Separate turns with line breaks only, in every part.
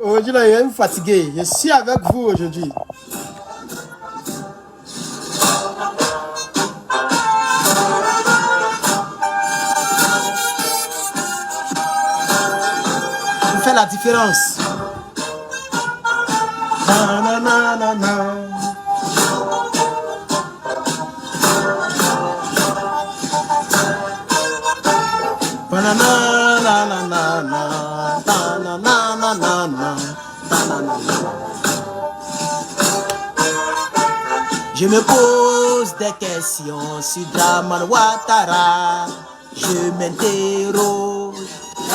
Aujourd'hui, là, il est fatigué. Je suis avec vous aujourd'hui. Vous faites la différence. Na, na, na, na, na. Je me pose des questions sur Dramane Ouattara. Je m'interroge,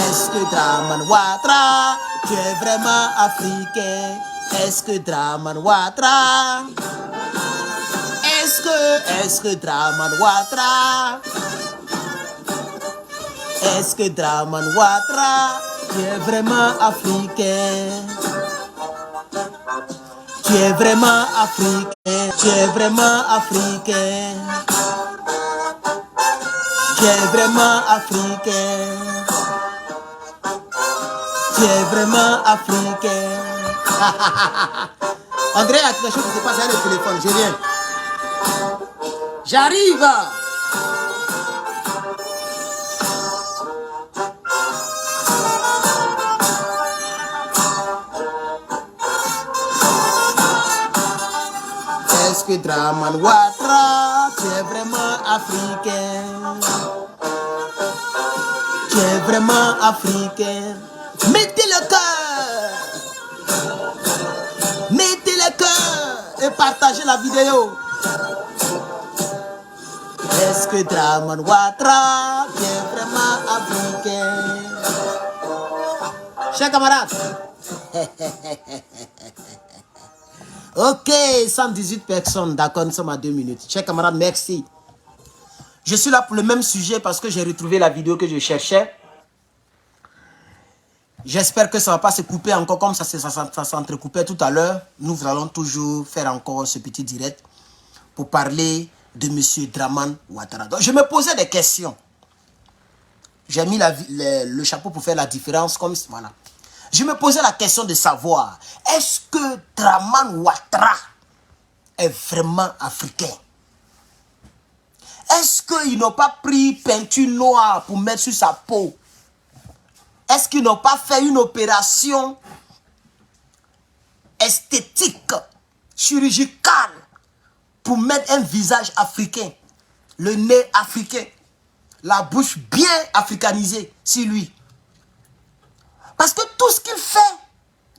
est-ce que Dramane Ouattara, tu es vraiment africain? Est-ce que Dramane Ouattara, est-ce que Dramane Ouattara, est-ce que Dramane Ouattara, tu es vraiment africain? Tu es vraiment africain, tu es vraiment africain. Tu es vraiment africain. Tu es vraiment africain. André, il y a quelque chose qui se passe avec le téléphone, je viens. J'arrive. Est-ce que Dramane Ouattara, tu es vraiment africain? Tu es vraiment africain. Mettez le cœur. Mettez le cœur et partagez la vidéo. Est-ce que Dramane Ouattara, tu es vraiment africain? Chers camarades. Ok, 118 personnes, d'accord, nous sommes à 2 minutes. Chers camarades, merci. Je suis là pour le même sujet parce que j'ai retrouvé la vidéo que je cherchais. J'espère que ça ne va pas se couper encore comme ça s'entrecoupait tout à l'heure. Nous allons toujours faire encore ce petit direct pour parler de M. Dramane Ouattara. Donc, je me posais des questions. J'ai mis le chapeau pour faire la différence comme voilà. Je me posais la question de savoir, est-ce que Dramane Ouattara est vraiment africain? Est-ce qu'ils n'ont pas pris peinture noire pour mettre sur sa peau? Est-ce qu'ils n'ont pas fait une opération esthétique, chirurgicale, pour mettre un visage africain, le nez africain, la bouche bien africanisée sur lui? Parce que tout ce qu'il fait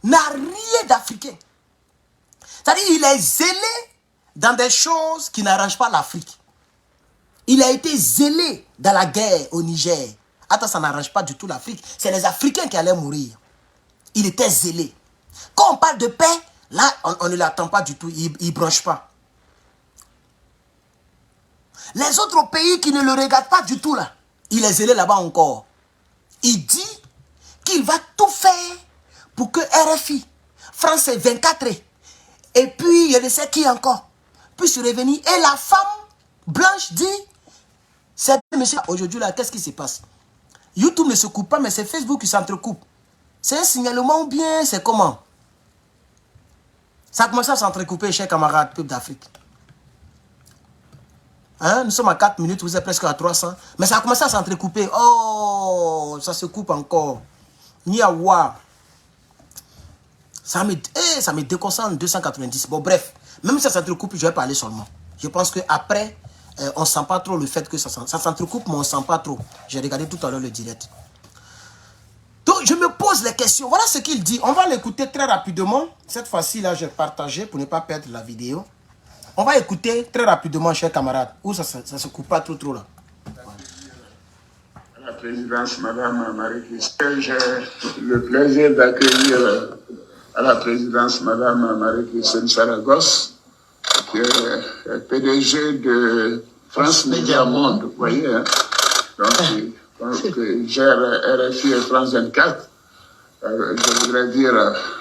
n'a rien d'africain. C'est-à-dire qu'il est zélé dans des choses qui n'arrangent pas l'Afrique. Il a été zélé dans la guerre au Niger. Attends, ça n'arrange pas du tout l'Afrique. C'est les Africains qui allaient mourir. Il était zélé. Quand on parle de paix, là, on ne l'attend pas du tout. Il ne bronche pas. Les autres pays qui ne le regardent pas du tout, là, il est zélé là-bas encore. Il dit qu'il va tout faire pour que RFI, France 24, et puis je ne sais qui encore, puisse revenir. Et la femme blanche dit, c'est monsieur, aujourd'hui là, qu'est-ce qui se passe? YouTube ne se coupe pas, mais c'est Facebook qui s'entrecoupe. C'est un signalement ou bien c'est comment? Ça a commencé à s'entrecouper, chers camarades, peuple d'Afrique. Hein? Nous sommes à 4 minutes, vous êtes presque à 300. Mais ça a commencé à s'entrecouper. Oh, ça se coupe encore. Niawa. Ça me déconcentre 290. Bon, bref. Même si ça s'entrecoupe, je vais parler seulement. Je pense qu'après, on ne sent pas trop le fait que ça s'entrecoupe, mais on ne sent pas trop. J'ai regardé tout à l'heure le direct. Donc, je me pose les questions. Voilà ce qu'il dit. On va l'écouter très rapidement. Cette fois-ci, là, je vais partager pour ne pas perdre la vidéo. On va écouter très rapidement, chers camarades. Où ça ne se coupe pas trop là.
La présidence, Madame Marie-Christine, j'ai le plaisir d'accueillir à la présidence Madame Marie-Christine Saragosse, qui est PDG de France Média Monde, vous voyez, hein? Donc, qui gère RFI et France 24. Je voudrais dire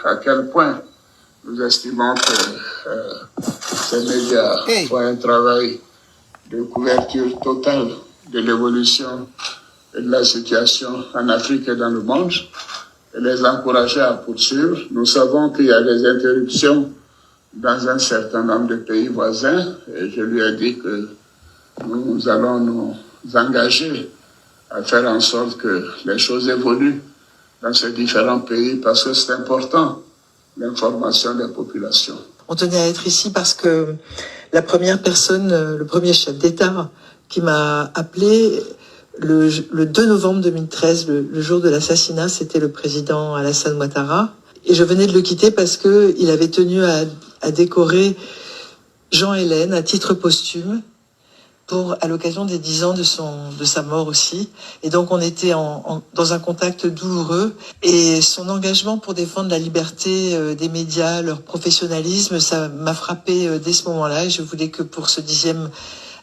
à quel point nous estimons que ces médias font un travail de couverture totale de l'évolution et de la situation en Afrique et dans le monde. les encourager à poursuivre. Nous savons qu'il y a des interruptions dans un certain nombre de pays voisins et je lui ai dit que nous allons nous engager à faire en sorte que les choses évoluent dans ces différents pays parce que c'est important, l'information des populations.
On tenait à être ici parce que la première personne, le premier chef d'État qui m'a appelé le 2 novembre 2013, le jour de l'assassinat, c'était le président Alassane Ouattara. Et je venais de le quitter parce que il avait tenu à décorer Jean Hélène à titre posthume à l'occasion des 10 ans de sa mort aussi. Et donc on était dans un contact douloureux. Et son engagement pour défendre la liberté des médias, leur professionnalisme, ça m'a frappé dès ce moment-là. Et je voulais que pour ce 10e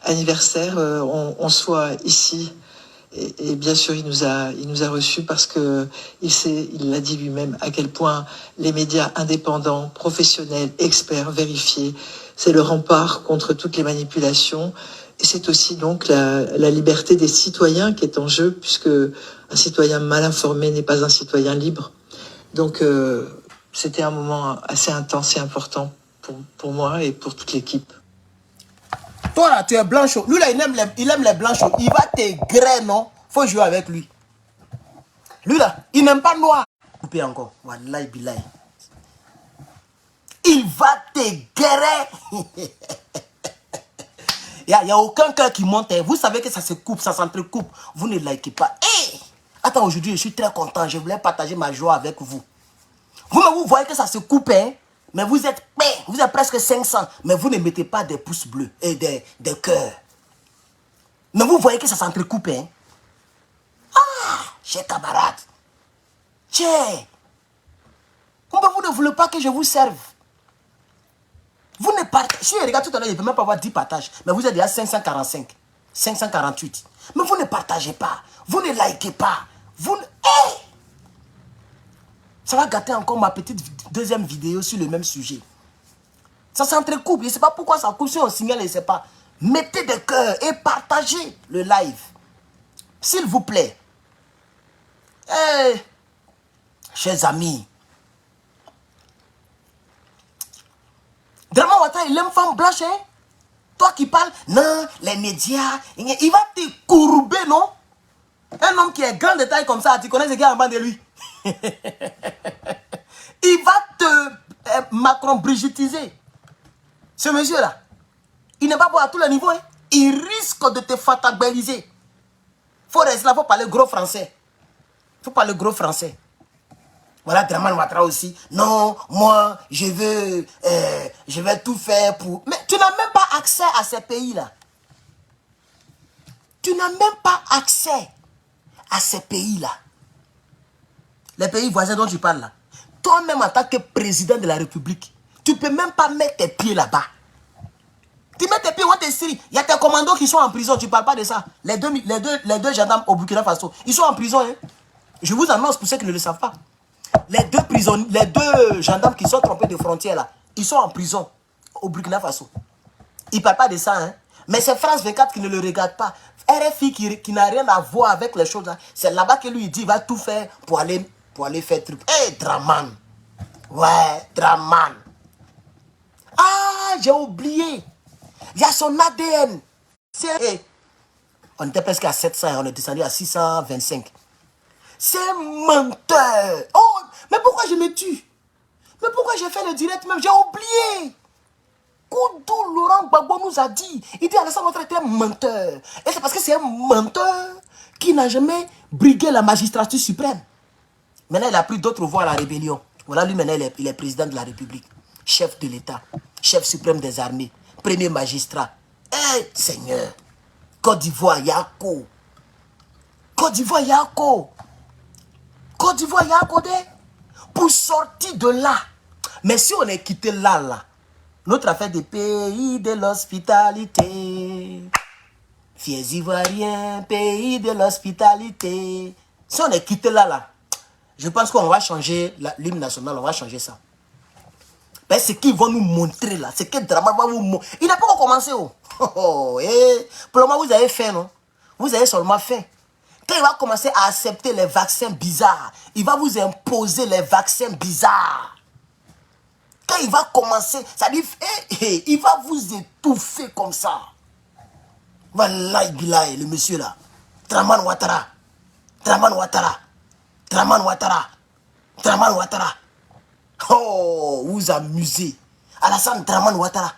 anniversaire, on soit ici. Et bien sûr, il nous a reçus parce que il l'a dit lui-même à quel point les médias indépendants, professionnels, experts, vérifiés, c'est le rempart contre toutes les manipulations. Et c'est aussi donc la liberté des citoyens qui est en jeu, puisque un citoyen mal informé n'est pas un citoyen libre. Donc c'était un moment assez intense et important pour moi et pour toute l'équipe.
Toi là, tu es blanchot. Lui là, il aime les blanchos. Il va te griller, non? Faut jouer avec lui. Lui là, il n'aime pas noir. Coupé encore. Wallahi billahi. Il va te griller. Il n'y a aucun cœur qui monte. Vous savez que ça se coupe, ça s'entrecoupe. Vous ne likez pas. Hey! Attends, aujourd'hui, je suis très content. Je voulais partager ma joie avec vous. Vous voyez que ça se coupe, hein? Mais vous êtes presque 500. Mais vous ne mettez pas des pouces bleus et des cœurs. Mais vous voyez que ça s'entrecoupe, hein? Ah, chers camarades. Chers. Vous ne voulez pas que je vous serve. Vous ne partagez. Si je regarde tout à l'heure, je ne peux même pas avoir 10 partages. Mais vous êtes déjà 545, 548. Mais vous ne partagez pas. Vous ne likez pas. Vous ne... Hey! Ça va gâter encore ma petite deuxième vidéo sur le même sujet. Ça s'entrecoupe. Je ne sais pas pourquoi ça coupe. Si on signale, je ne sais pas. Mettez des cœurs et partagez le live. S'il vous plaît. Hey! Chers amis. Draman Ouattara, il aime femme blanche, hein? Toi qui parles, non, les médias, il va te courber, non? Un homme qui est grand de taille comme ça, tu connais ce qu'il y a en bas de lui? Il va te Macron-brigitiser. Ce monsieur-là, il n'est pas bon à tous les niveaux, hein? Il risque de te fataliser. Faut rester là, faut parler gros français. Faut parler gros français. Voilà, Draman Ouattara aussi. Non, moi, je vais tout faire pour... Mais tu n'as même pas accès à ces pays-là. Tu n'as même pas accès à ces pays-là. Les pays voisins dont tu parles là. Toi-même, en tant que président de la République, tu ne peux même pas mettre tes pieds là-bas. Tu mets tes pieds, on te Syrie. Il y a tes commandos qui sont en prison, tu ne parles pas de ça. Les deux gendarmes au Burkina Faso, ils sont en prison. Hein? Je vous annonce pour ceux qui ne le savent pas. Les deux gendarmes qui sont trompés de frontières là, ils sont en prison au Burkina Faso. Ils ne parlent pas de ça, hein. Mais c'est France 24 qui ne le regarde pas. RFI qui n'a rien à voir avec les choses là. C'est là-bas que lui il dit il va tout faire pour aller faire truc. Hé, Draman. Ouais, Draman. Ah, j'ai oublié. Il y a son ADN. On était presque à 700, on est descendu à 625. C'est un menteur. Oh, mais pourquoi je me tue? Mais pourquoi j'ai fait le direct même? J'ai oublié. Koudou Laurent Gbagbo nous a dit. Il dit Alassane Ouattara était un menteur. Et c'est parce que c'est un menteur qui n'a jamais brigué la magistrature suprême. Maintenant, il a pris d'autres voies à la rébellion. Voilà, lui maintenant, il est président de la République. Chef de l'État. Chef suprême des armées. Premier magistrat. Eh, Seigneur. Côte d'Ivoire, Yako. Côte d'Ivoire, Yako. Côte d'Ivoire, Yako. Pour sortir de là. Mais si on est quitté là, notre affaire des pays de l'hospitalité. Fiers Ivoiriens, pays de l'hospitalité. Si on est quitté là, je pense qu'on va changer l'hymne national, on va changer ça. Ben, ce qu'ils vont nous montrer là, c'est que Draman va vous montrer. Il n'a pas encore commencé. Pour le moment, vous avez fait, non? Vous avez seulement fait. Quand il va commencer à accepter les vaccins bizarres, il va vous imposer les vaccins bizarres. Quand il va commencer, ça dit, il va vous étouffer comme ça. Wallahi billahi, le monsieur là. Draman Ouattara. Draman Ouattara. Draman Ouattara. Draman Ouattara. Oh, vous amusez. Alassane Draman Ouattara.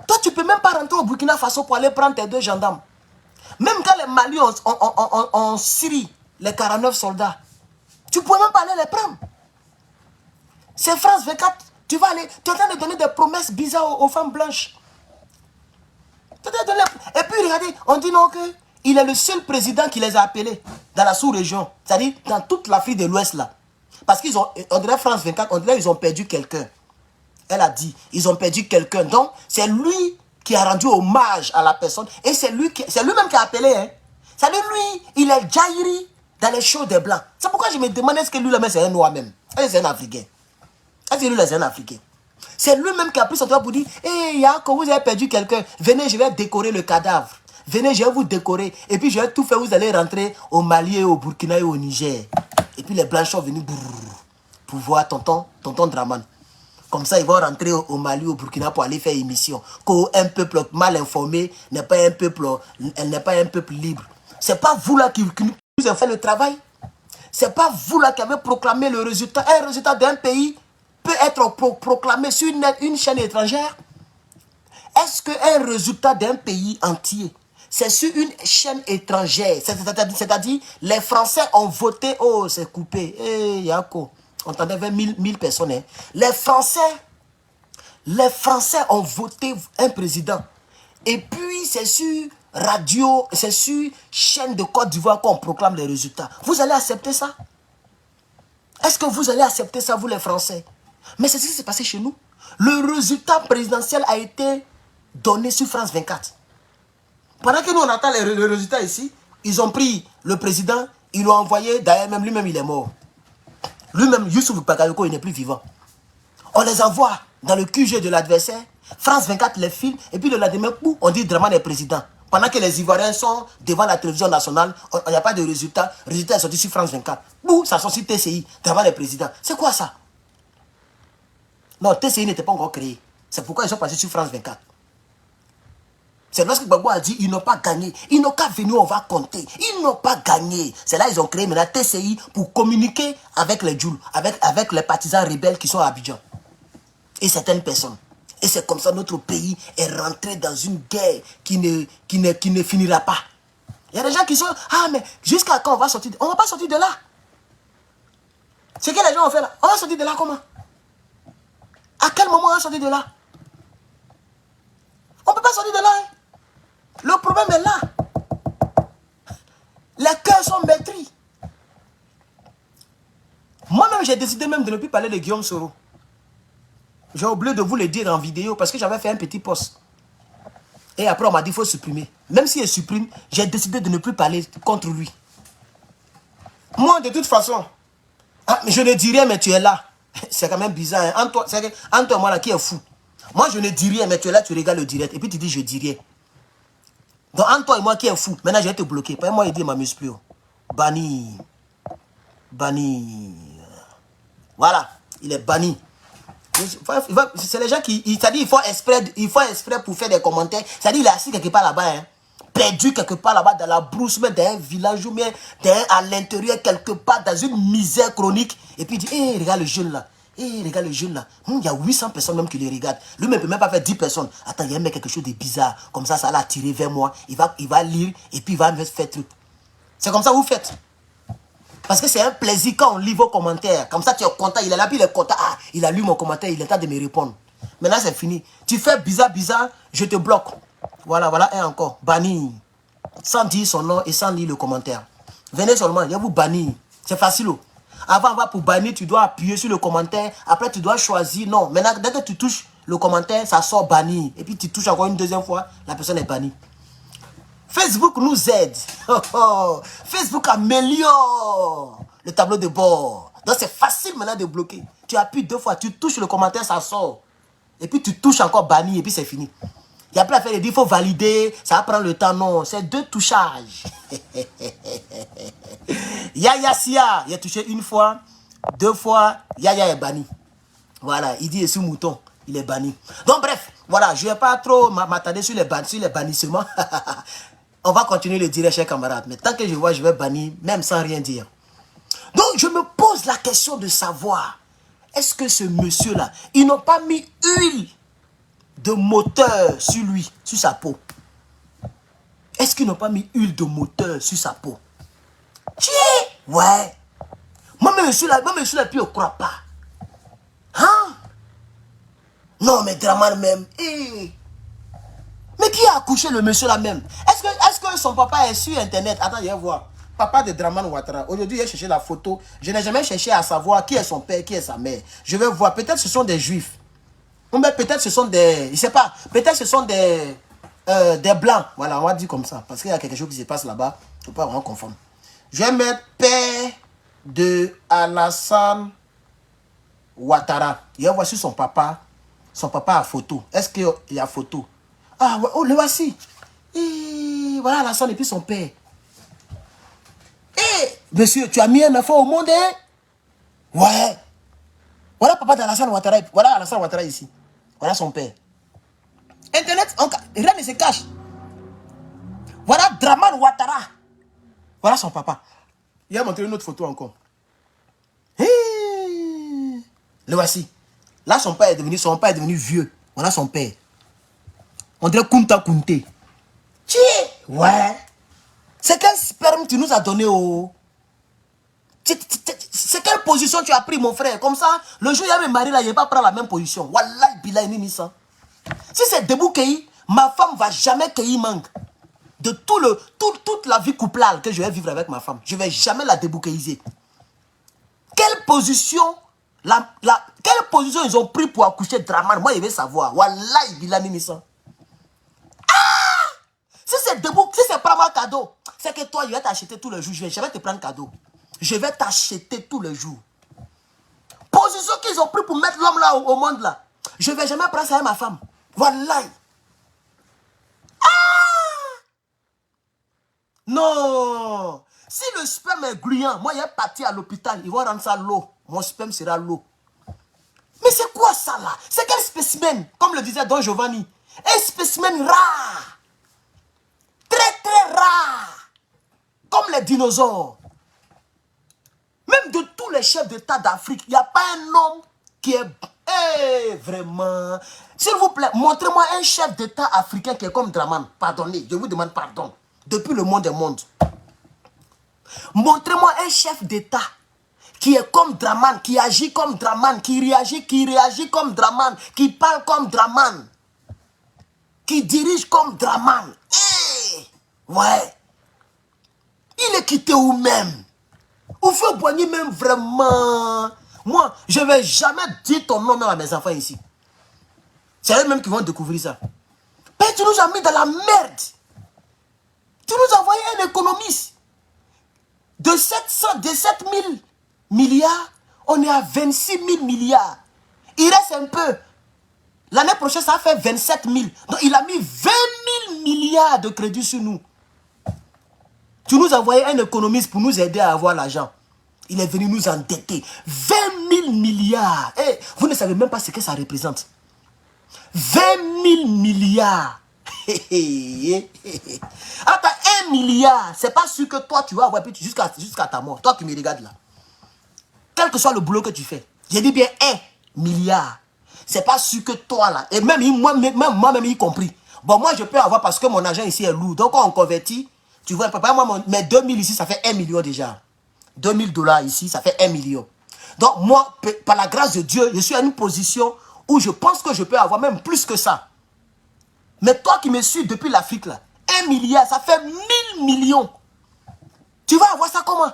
Toi, tu ne peux même pas rentrer au Burkina Faso pour aller prendre tes 2 gendarmes. Même quand les Maliens en Syrie, les 49 soldats, tu ne peux même pas aller les prendre. C'est France 24. Tu vas aller, tu es en train de donner des promesses bizarres aux femmes blanches. Et puis regardez, on dit non qu'il est le seul président qui les a appelés dans la sous-région. C'est-à-dire dans toute l'Afrique de l'Ouest là. Parce qu'ils ont, on dirait France 24, on dirait qu'ils ont perdu quelqu'un. Elle a dit, ils ont perdu quelqu'un. Donc, c'est lui qui a rendu hommage à la personne. Et c'est lui-même qui a appelé. Hein. C'est-à-dire lui, il est Jairi dans les shows des Blancs. C'est pourquoi je me demande, est-ce que lui, c'est un noir même? Est-ce que c'est un Africain? Est-ce que lui, c'est un Africain? C'est lui-même qui a pris son temps pour dire, hey, Yako, vous avez perdu quelqu'un. Venez, je vais décorer le cadavre. Venez, je vais vous décorer. Et puis, je vais tout faire. Vous allez rentrer au Mali, au Burkina et au Niger. Et puis, les Blancs sont venus pour voir tonton Draman. Comme ça, ils vont rentrer au Mali, au Burkina pour aller faire émission. Qu'un peuple mal informé n'est pas un peuple libre. C'est pas vous là qui vous avez fait le travail. C'est pas vous là qui avez proclamé le résultat. Un résultat d'un pays peut être proclamé sur une chaîne étrangère. Est-ce qu'un résultat d'un pays entier, c'est sur une chaîne étrangère? C'est-à-dire, les Français ont voté. Oh, c'est coupé. Eh, Yako. On entendait 20 000 personnes. Hein. Les Français ont voté un président. Et puis, c'est sur radio, c'est sur chaîne de Côte d'Ivoire qu'on proclame les résultats. Vous allez accepter ça? Est-ce que vous allez accepter ça, vous les Français? Mais c'est ce qui s'est passé chez nous. Le résultat présidentiel a été donné sur France 24. Pendant que nous, on attend les résultats ici, ils ont pris le président, ils l'ont envoyé, d'ailleurs, même lui-même, il est mort. Lui-même, Youssouf Bakayoko, il n'est plus vivant. On les envoie dans le QG de l'adversaire. France 24 les filme. Et puis le lendemain, on dit Draman est président. Pendant que les Ivoiriens sont devant la télévision nationale, il n'y a pas de résultat. Le résultat est sorti sur France 24. Ça sort sur TCI. Draman est président. C'est quoi ça? Non, TCI n'était pas encore créé. C'est pourquoi ils sont passés sur France 24. C'est lorsque Gbagbo a dit, ils n'ont pas gagné. Ils n'ont qu'à venir, on va compter. Ils n'ont pas gagné. C'est là qu'ils ont créé maintenant TCI pour communiquer avec les Djoul, avec les partisans rebelles qui sont à Abidjan. Et certaines personnes. Et c'est comme ça que notre pays est rentré dans une guerre qui ne finira pas. Il y a des gens qui sont, ah mais jusqu'à quand on va sortir? On ne va pas sortir de là. Ce que les gens ont fait là, on va sortir de là comment? À quel moment on va sortir de là? On ne peut pas sortir de là. Hein? Le problème est là. Les cœurs sont maîtris. Moi-même, j'ai décidé même de ne plus parler de Guillaume Soro. J'ai oublié de vous le dire en vidéo parce que j'avais fait un petit post. Et après, on m'a dit qu'il faut supprimer. Même si je supprime, j'ai décidé de ne plus parler contre lui. Moi, de toute façon, je ne dis rien, mais tu es là. C'est quand même bizarre. Hein? Entre moi là, qui est fou. Moi, je ne dis rien, mais tu es là, tu regardes le direct. Et puis tu dis, je dis rien. Donc, entre toi et moi qui est fou, maintenant je vais te bloquer. Parce que moi, il dit, il m'amuse plus. Banni. Banni. Voilà, il est banni. C'est les gens qui. C'est-à-dire, il faut exprès pour faire des commentaires. C'est-à-dire, il est assis quelque part là-bas. Hein, perdu quelque part là-bas dans la brousse, mais dans un village ou bien à l'intérieur, quelque part, dans une misère chronique. Et puis il dit, hé, regarde le jeune là. Regarde le jeune là. Il y a 800 personnes même qui le regardent. Lui-même ne peut même pas faire 10 personnes. Attends, il y a quelque chose de bizarre. Comme ça l'a attiré vers moi. Il va lire et puis il va me faire truc. C'est comme ça que vous faites. Parce que c'est un plaisir quand on lit vos commentaires. Comme ça, tu es content. Il est là, puis il est content. Ah, il a lu mon commentaire. Il est temps de me répondre. Maintenant, c'est fini. Tu fais bizarre, je te bloque. Voilà, un encore. Banni. Sans dire son nom et sans lire le commentaire. Venez seulement, il y a vous bannir. C'est facile. Avant, pour bannir, tu dois appuyer sur le commentaire. Après, tu dois choisir. Non, maintenant, dès que tu touches le commentaire, ça sort banni. Et puis, tu touches encore une deuxième fois, la personne est bannie. Facebook nous aide. Facebook améliore le tableau de bord. Donc, c'est facile maintenant de bloquer. Tu appuies 2 fois, tu touches le commentaire, ça sort. Et puis, tu touches encore banni et puis c'est fini. Il y a plein d'affaires, il dit, il faut valider, ça va prendre le temps. Non, c'est 2 touchages. Yaya Sia, il a touché 1 fois, 2 fois, Yaya est banni. Voilà, il dit, et sous mouton, il est banni. Donc bref, voilà, je ne vais pas trop m'attarder sur les bannissements. On va continuer le dire, chers camarades. Mais tant que je vois, je vais bannir, même sans rien dire. Donc je me pose la question de savoir, est-ce que ce monsieur-là, ils n'ont pas mis huile de moteur sur lui, sur sa peau? Est-ce qu'ils n'ont pas mis huile de moteur sur sa peau? Ouais. Moi, monsieur là, puis on ne croit pas. Hein? Non, mais Draman même. Mais qui a accouché le monsieur là même? Est-ce que son papa est sur internet? Attends, je vais voir. Papa de Draman Ouattara. Aujourd'hui, j'ai cherché la photo. Je n'ai jamais cherché à savoir qui est son père, qui est sa mère. Je vais voir. Peut-être ce sont des juifs. Ou bien peut-être ce sont des... Je ne sais pas. Peut-être ce sont des blancs. Voilà, on va dire comme ça. Parce qu'il y a quelque chose qui se passe là-bas. Il ne faut pas vraiment confondre. Je vais mettre père de Alassane Ouattara. Je vais voir sur son papa. Son papa a photo. Est-ce qu'il y a photo? Ah, oh, le voici. Et voilà Alassane et puis son père. Monsieur, tu as mis un enfant au monde, hein? Ouais. Voilà papa d'Alassane Ouattara. Voilà Alassane Ouattara ici. Voilà son père. Internet, rien ne se cache. Voilà Draman Ouattara. Voilà son papa. Il a montré une autre photo encore. Le voici. Là, son père est devenu vieux. Voilà son père. On dirait Kunta Kunte. Ouais. C'est quel sperme tu nous as donné au... C'est quelle position tu as pris, mon frère? Comme ça, le jour où il y a mes maris là, il ne va pas prendre la même position. Wallahi, billahi, ni ça. Si c'est debout cueilli, ma femme ne va jamais cueillir mangue. De toute la vie couplale que je vais vivre avec ma femme, je ne vais jamais la déboucaïser. Quelle position ils ont pris pour accoucher Draman? Moi, je vais savoir. Wallahi, billahi, ni ça. Si c'est debout, si c'est pas mon cadeau, c'est que toi, je vais t'acheter tous les jours. Je vais te prendre cadeau. Je vais t'acheter tous les jours. Position qu'ils ont pris pour mettre l'homme là au monde là. Je ne vais jamais prendre ça avec ma femme. Wallahi. Non. Si le sperme est gluant, moi, il est parti à l'hôpital. Ils vont rendre ça l'eau. Mon sperme sera l'eau. Mais c'est quoi ça là? C'est quel spécimen? Comme le disait Don Giovanni. Un spécimen rare. Très très rare. Comme les dinosaures. Même de tous les chefs d'État d'Afrique, il n'y a pas un homme qui est... vraiment... S'il vous plaît, montrez-moi un chef d'État africain qui est comme Draman. Pardonnez, je vous demande pardon. Depuis le monde des mondes. Montrez-moi un chef d'État qui est comme Draman, qui agit comme Draman, qui réagit comme Draman, qui parle comme Draman, qui dirige comme Draman. Ouais. Il est quitté où même? Ou fait Boigny même vraiment. Moi, je ne vais jamais dire ton nom même à mes enfants ici. C'est eux-mêmes qui vont découvrir ça. Mais tu nous as mis dans la merde. Tu nous as envoyé un économiste. De 7 000 milliards, on est à 26 000 milliards. Il reste un peu. L'année prochaine, ça fait 27 000. Donc, il a mis 20 000 milliards de crédits sur nous. Tu nous as envoyé un économiste pour nous aider à avoir l'argent. Il est venu nous endetter. 20 000 milliards. Hey, vous ne savez même pas ce que ça représente. 20 000 milliards. Attends, 1 milliard. C'est pas sûr que toi, tu vas avoir jusqu'à ta mort. Toi qui me regardes là. Quel que soit le boulot que tu fais. J'ai dit bien 1 milliard. C'est pas sûr que toi là. Et même moi-même y compris. Bon, moi je peux avoir parce que mon argent ici est lourd. Donc quand on convertit, tu vois, papa, moi, mes 2000 ici, ça fait 1 million déjà. 2000 $ ici, ça fait 1 million. Donc moi, par la grâce de Dieu, je suis à une position où je pense que je peux avoir même plus que ça. Mais toi qui me suis depuis l'Afrique là, 1 milliard, ça fait 1000 millions. Tu vas avoir ça comment?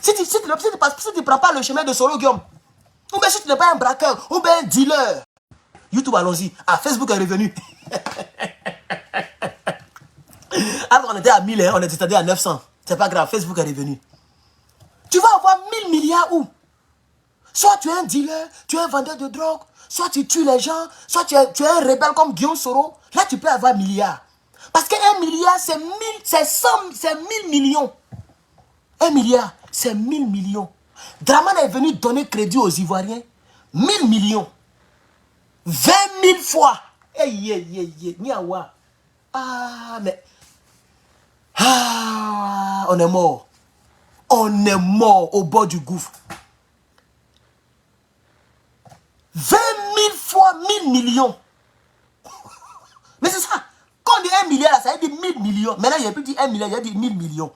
Si tu ne prends pas le chemin de Solo Guillaume, ou bien si tu n'es pas un braqueur, ou bien un dealer. YouTube, allons-y. Ah, Facebook est revenu. Alors on était à 1000, on était c'est-à-dire à 900. C'est pas grave, Facebook est revenu. Tu vas avoir 1000 milliards où? Soit tu es un dealer, tu es un vendeur de drogue, soit tu tues les gens, soit tu es un rebelle comme Guillaume Soro. Là, tu peux avoir milliard. Parce qu'un milliard, c'est 1000 millions. 1 milliard, c'est 1000 millions. Draman est venu donner crédit aux Ivoiriens. 1000 millions. 20 000 fois. Niawa. Ah, mais... Ah, on est mort. On est mort au bord du gouffre. 20 000 fois 1000 millions. Mais c'est ça. Quand on dit 1 milliard, là, ça veut dire 1000 millions. Maintenant, il n'y a plus dit 1 milliard, il y a dit 1000 millions.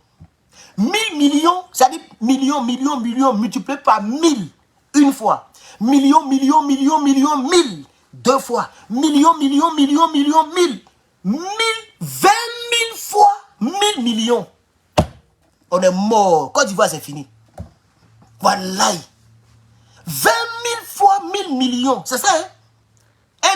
1000 millions, ça veut dire millions, multiplié par 1000 une fois. Millions, 1000 deux fois. Millions, 1000. 20 000 fois 1000 millions. On est mort. Côte d'Ivoire, c'est fini. Voilà. 20 000 fois 1000 millions. C'est ça, hein?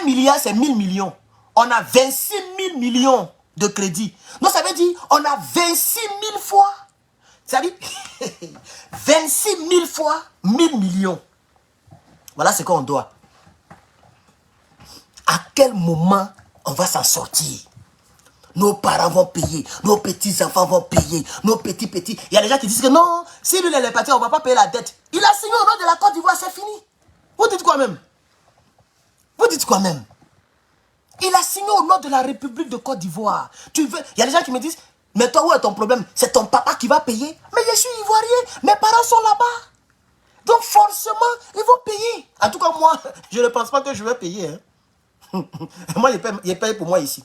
1 milliard, c'est 1000 millions. On a 26 000 millions de crédit. Donc, ça veut dire, on a 26 000 fois. Ça veut dire, 26 000 fois 1000 millions. Voilà ce qu'on doit. À quel moment on va s'en sortir? Nos parents vont payer, nos petits-enfants vont payer, nos petits. Il y a des gens qui disent que non, si lui il est parti, on ne va pas payer la dette. Il a signé au nom de la Côte d'Ivoire, c'est fini. Vous dites quoi même? Vous dites quoi même? Il a signé au nom de la République de Côte d'Ivoire. Tu veux? Il y a des gens qui me disent, mais toi, où est ton problème? C'est ton papa qui va payer. Mais je suis ivoirien, mes parents sont là-bas. Donc forcément, ils vont payer. En tout cas, moi, je ne pense pas que je vais payer. Hein. Moi, il paye pour moi ici.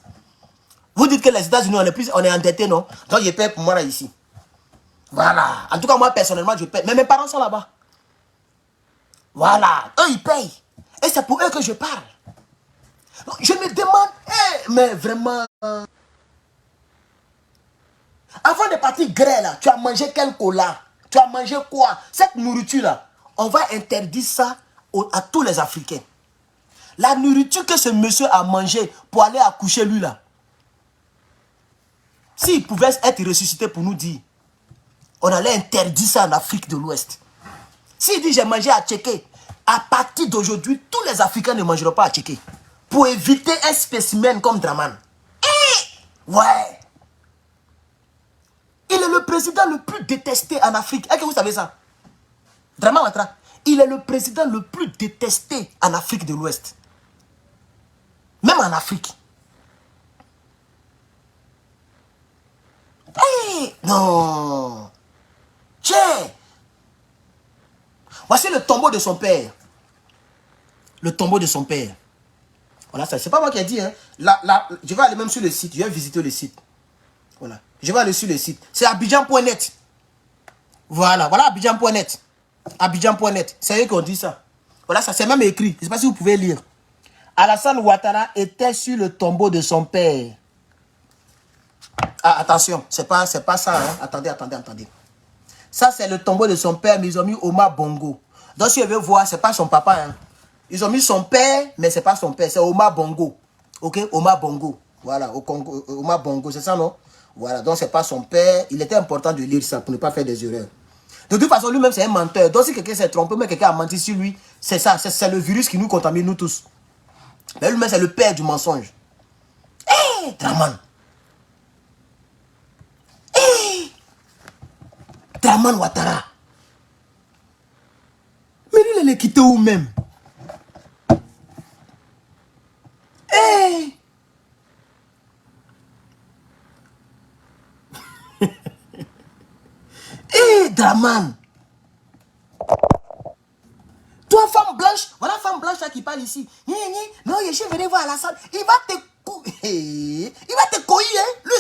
Vous dites que les États-Unis, on est endettés, non? Donc, il paye pour moi là, ici. Voilà. En tout cas, moi, personnellement, je paye. Mais mes parents sont là-bas. Voilà. Eux, ils payent. Et c'est pour eux que je parle. Donc, je me demande, mais vraiment... Avant de partir gré, là, tu as mangé quel cola? Tu as mangé quoi? Cette nourriture-là, on va interdire ça à tous les Africains. La nourriture que ce monsieur a mangé pour aller accoucher lui, là, s'il pouvait être ressuscité pour nous dire, on allait interdire ça en Afrique de l'Ouest. S'il dit j'ai mangé à Tchéké, à partir d'aujourd'hui, tous les Africains ne mangeront pas à Tchéké. Pour éviter un spécimen comme Draman. Ouais. Il est le président le plus détesté en Afrique. Est-ce que vous savez ça? Draman Ouattara. Il est le président le plus détesté en Afrique de l'Ouest. Même en Afrique. Non. Tiens. Voici le tombeau de son père. Le tombeau de son père. Voilà, ça. C'est pas moi qui ai dit. Hein. Je vais aller même sur le site. Je vais visiter le site. Voilà. Je vais aller sur le site. C'est Abidjan.net. Voilà. Voilà Abidjan.net. Abidjan.net. C'est eux qui ont dit ça. Voilà, ça c'est même écrit. Je ne sais pas si vous pouvez lire. Alassane Ouattara était sur le tombeau de son père. Ah, attention. C'est pas ça. Hein. Attendez. Ça, c'est le tombeau de son père, mais ils ont mis Omar Bongo. Donc, si vous voulez voir, c'est pas son papa. Hein. Ils ont mis son père, mais c'est pas son père. C'est Omar Bongo. Ok? Omar Bongo. Voilà, au Congo. Omar Bongo, c'est ça, non? Voilà, donc c'est pas son père. Il était important de lire ça pour ne pas faire des erreurs. De toute façon, lui-même, c'est un menteur. Donc, si quelqu'un s'est trompé, mais quelqu'un a menti sur lui, c'est ça. C'est le virus qui nous contamine, nous tous. Mais lui-même, c'est le père du mensonge. Hé, Draman. Hé, Draman Ouattara. Mais lui, il est quitté où même? Hé. Hé, Draman. Toi, femme blanche, voilà femme blanche là qui parle ici. Non, je suis venu voir Alassane. Il va te couiller, hein. Lui,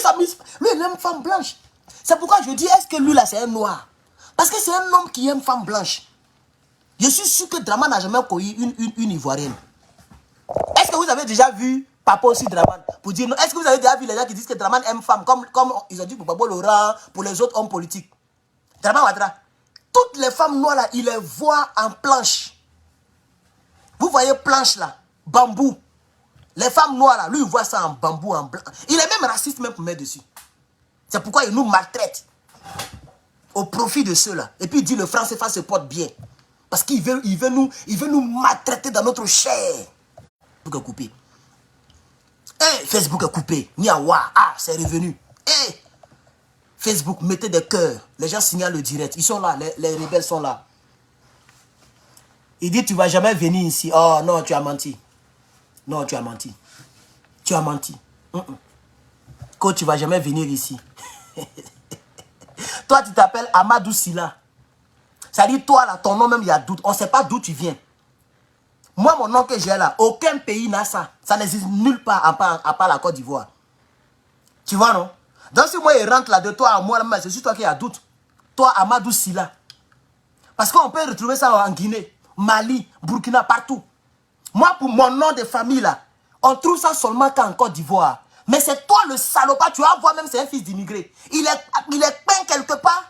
il aime femme blanche. C'est pourquoi je dis, est-ce que lui là, c'est un noir? Parce que c'est un homme qui aime femme blanche. Je suis sûr que Draman n'a jamais couillé une Ivoirienne. Est-ce que vous avez déjà vu Papa aussi Draman pour dire non? Est-ce que vous avez déjà vu les gens qui disent que Draman aime femme comme ils ont dit pour Babo Laurent, pour les autres hommes politiques? Draman Ouattara, toutes les femmes noires là, il les voit en planche. Vous voyez planche là, bambou. Les femmes noires là, lui il voit ça en bambou, en blanc. Il est même raciste même pour mettre dessus. C'est pourquoi il nous maltraite. Au profit de ceux-là. Et puis il dit le franc CFA se porte bien. Parce qu'il veut nous maltraiter dans notre chair. Facebook est coupé. Hey, Facebook est coupé. Miawa, ah, c'est revenu. Hey, Facebook, mettez des cœurs. Les gens signalent le direct. Ils sont là, les rebelles sont là. Il dit, tu ne vas jamais venir ici. Oh non, tu as menti. Non, tu as menti. Tu as menti. Quand tu ne vas jamais venir ici. Toi, tu t'appelles Amadou Silla. Ça dit, toi, là, ton nom même, il y a doute. On ne sait pas d'où tu viens. Moi, mon nom que j'ai là, aucun pays n'a ça. Ça n'existe nulle part à part la Côte d'Ivoire. Tu vois, non? Donc, si moi, il rentre là de toi à moi, c'est juste toi qui as doute. Toi, Amadou Silla. Parce qu'on peut retrouver ça en Guinée, Mali, Burkina, partout. Moi, pour mon nom de famille, là, on trouve ça seulement qu'en Côte d'Ivoire. Mais c'est toi le salopard, tu vas voir même, c'est un fils d'immigré. Il est peint quelque part.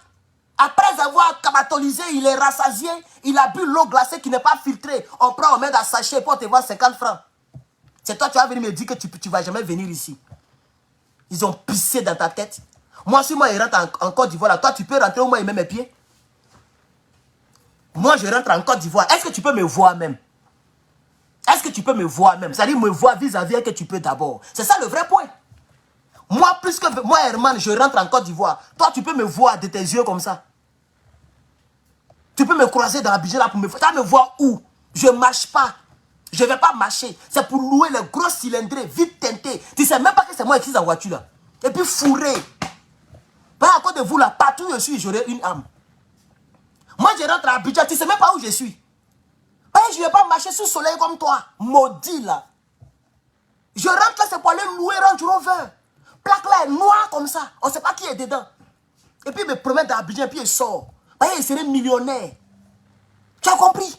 Après avoir cabatolisé, il est rassasié, il a bu l'eau glacée qui n'est pas filtrée. On prend, on met dans sachet pour te voir 50 francs. C'est toi, tu vas venir me dire que tu ne vas jamais venir ici. Ils ont pissé dans ta tête. Moi, si moi, je rentre en Côte d'Ivoire, toi, tu peux rentrer où moi, il met mes pieds. Moi, je rentre en Côte d'Ivoire. Est-ce que tu peux me voir même? Est-ce que tu peux me voir même? C'est-à-dire me voir vis-à-vis que tu peux d'abord. C'est ça le vrai point. Moi, plus que moi, Herman, je rentre en Côte d'Ivoire. Toi, tu peux me voir de tes yeux comme ça. Tu peux me croiser dans la budget là pour me voir. Tu vas me voir où? Je ne marche pas. Je ne vais pas marcher. C'est pour louer les gros cylindrés, vite teintés. Tu ne sais même pas que c'est moi qui suis en voiture là. Et puis fourré. Pas à côté de vous là, partout où je suis, j'aurai une âme. Moi, je rentre à Abidjan, tu ne sais même pas où je suis. Je ne vais pas marcher sous le soleil comme toi. Maudit là. Je rentre là, c'est pour aller louer Range Rover. Plaque là est noire comme ça. On ne sait pas qui est dedans. Et puis il me promène dans Abidjan, puis il sort. Il serait millionnaire. Tu as compris?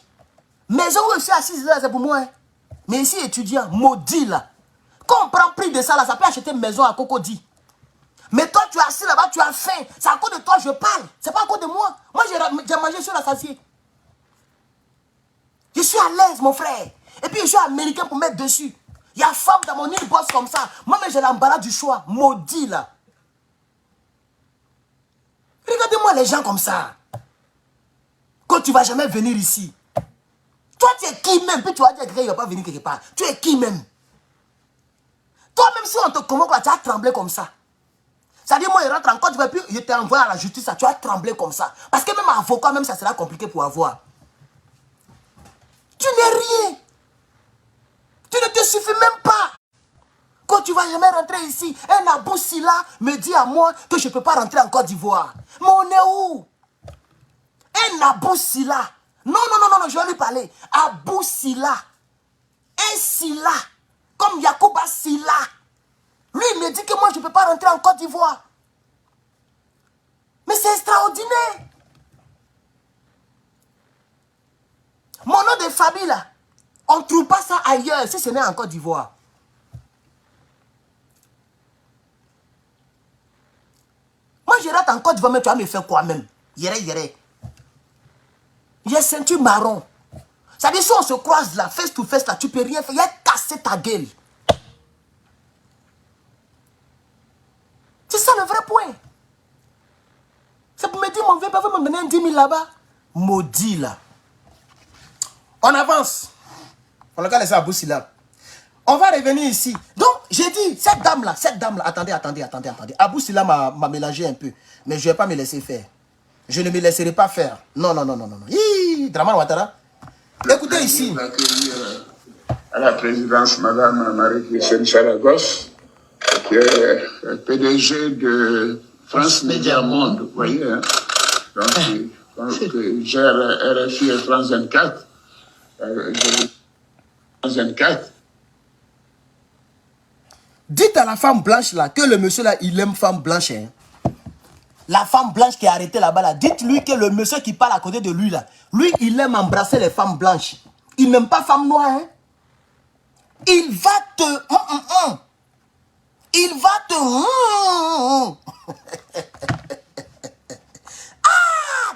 Maison où je suis assise là, c'est pour moi. Hein. Mais ici, étudiant, maudit là. Quand on prend prix de ça là, ça peut acheter une maison à Cocody. Mais toi, tu es assis là-bas, tu as faim. C'est à cause de toi que je parle. C'est pas à cause de moi. Moi, j'ai mangé sur la satiée. Je suis à l'aise, mon frère. Et puis, je suis américain pour mettre dessus. Il y a femme dans mon île bosse comme ça. Moi-même, j'ai l'embarras du choix. Maudit là. Regardez-moi les gens comme ça. Quand tu ne vas jamais venir ici. Toi, tu es qui même? Puis tu vas dire que quelqu'un ne va pas venir quelque part. Tu es qui même? Toi-même, si on te convoque là, tu as tremblé comme ça. C'est-à-dire, moi, je rentre en Côte d'Ivoire, puis je t'ai envoyé à la justice, tu as tremblé comme ça. Parce que même avocat, même ça sera compliqué pour avoir. Tu n'es rien. Tu ne te suffis même pas. Quand tu ne vas jamais rentrer ici, un Abou Silla me dit à moi que je ne peux pas rentrer en Côte d'Ivoire. Mais on est où? Un Abou Silla. Non, je vais lui parler. Abou Silla. Un Silla. Comme Yacouba Silla. Lui, il me dit que moi, je ne peux pas rentrer en Côte d'Ivoire. Mais c'est extraordinaire. Mon nom de famille, là, on ne trouve pas ça ailleurs, si ce n'est en Côte d'Ivoire. Moi, je rentre en Côte d'Ivoire, mais tu vas me faire quoi même? Yéré. J'ai ceinture marron. Ça veut dire, si on se croise là, face to face là, tu ne peux rien faire. Il a cassé ta gueule. C'est ça le vrai point. C'est pour me dire, mon vieux, pas me donner un 10 000 là-bas. Maudit là. On avance. On va laisser Abou Silla. On va revenir ici. Donc, j'ai dit, cette dame-là, attendez. Abou Silla m'a mélangé un peu. Mais je ne vais pas me laisser faire. Je ne me laisserai pas faire. Non. Dramane Ouattara. Écoutez ici.
À la présidence, Madame Marie-Christine Saragos, qui est PDG de France Média Monde, vous voyez. Hein? Donc, gère RFI et France 24. France 24.
Dites à la femme blanche là que le monsieur là, il aime femme blanche. Hein. La femme blanche qui est arrêtée là-bas là, dites-lui que le monsieur qui parle à côté de lui là, lui, il aime embrasser les femmes blanches. Il n'aime pas femme noire. Hein. Il va te... Il va te... Ah,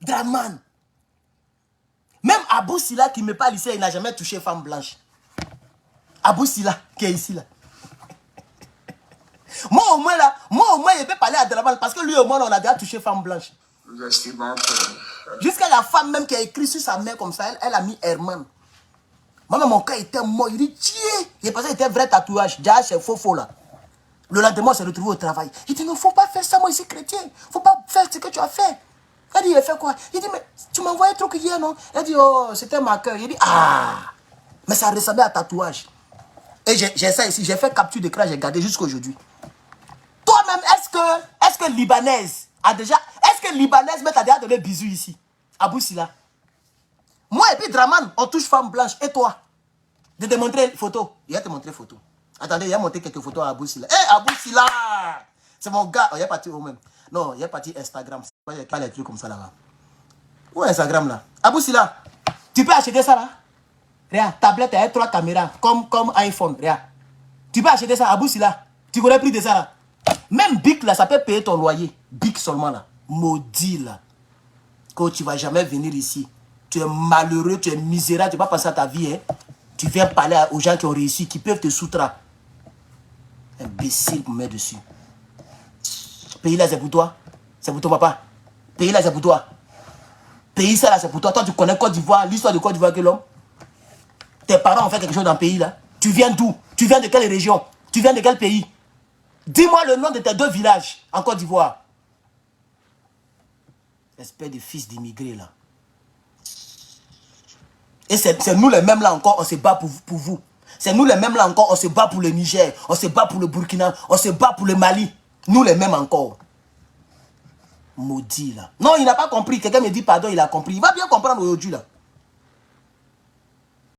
Dramane. Même Abou Silla qui me parle ici, il n'a jamais touché femme blanche. Abou Silla qui est ici là. Moi au moins, il peut parler à Dramane parce que lui au moins, on a déjà touché femme blanche.
Nous estimons que
Jusqu'à la femme même qui a écrit sur sa main comme ça, elle a mis Herman. Moi, mon cœur était mort. Il dit, tiens. Il pensait que c'était un vrai tatouage. Déjà, c'est faux là. Le lendemain, on s'est retrouvé au travail. Il dit, non, faut pas faire ça, moi, ici, chrétien. Faut pas faire ce que tu as fait. Elle dit, il a fait quoi? Il dit, mais tu m'as envoyé un truc hier, non? Elle dit, oh, c'était ma cœur. Il dit, ah. Mais ça ressemblait à tatouage. Et j'ai ça ici. J'ai fait capture d'écran, j'ai gardé jusqu'à aujourd'hui. Toi-même, est-ce que Libanaise a déjà... Est-ce que Libanaise met déjà donné bisous ici? À Boussila. Moi et puis Draman, on touche femme blanche. Et toi? De te montrer photo. Il va te montrer photo. Attendez, il va montrer quelques photos à Boussila. Hé, hey, Boussila! C'est mon gars. Oh, il est parti au même. Non, il est parti Instagram. Il n'y a pas les trucs comme ça là-bas. Où est Instagram là? Boussila, tu peux acheter ça là? Regarde, tablette avec 3 caméras. Comme iPhone. Regarde. Tu peux acheter ça à Boussila. Tu connais le prix de ça là? Même Bic là, ça peut payer ton loyer. Bic seulement là. Maudit là. Quand tu ne vas jamais venir ici. Tu es malheureux, tu es misérable, tu ne vas pas passer à ta vie. Hein? Tu viens parler aux gens qui ont réussi, qui peuvent te soutra. Imbécile pour mettre dessus. Pays là, c'est pour toi. C'est pour toi, papa. Pays là, c'est pour toi. Pays ça là, c'est pour toi. Toi, tu connais Côte d'Ivoire, l'histoire de Côte d'Ivoire que l'homme. Tes parents ont fait quelque chose dans le pays là. Tu viens d'où? Tu viens de quelle région? Tu viens de quel pays? Dis-moi le nom de tes 2 villages en Côte d'Ivoire. Espèce de fils d'immigrés là. Et c'est nous les mêmes là encore, on se bat pour vous. C'est nous les mêmes là encore, on se bat pour le Niger, on se bat pour le Burkina, on se bat pour le Mali. Nous les mêmes encore. Maudit là. Non, il n'a pas compris. Quelqu'un me dit pardon, il a compris. Il va bien comprendre aujourd'hui là.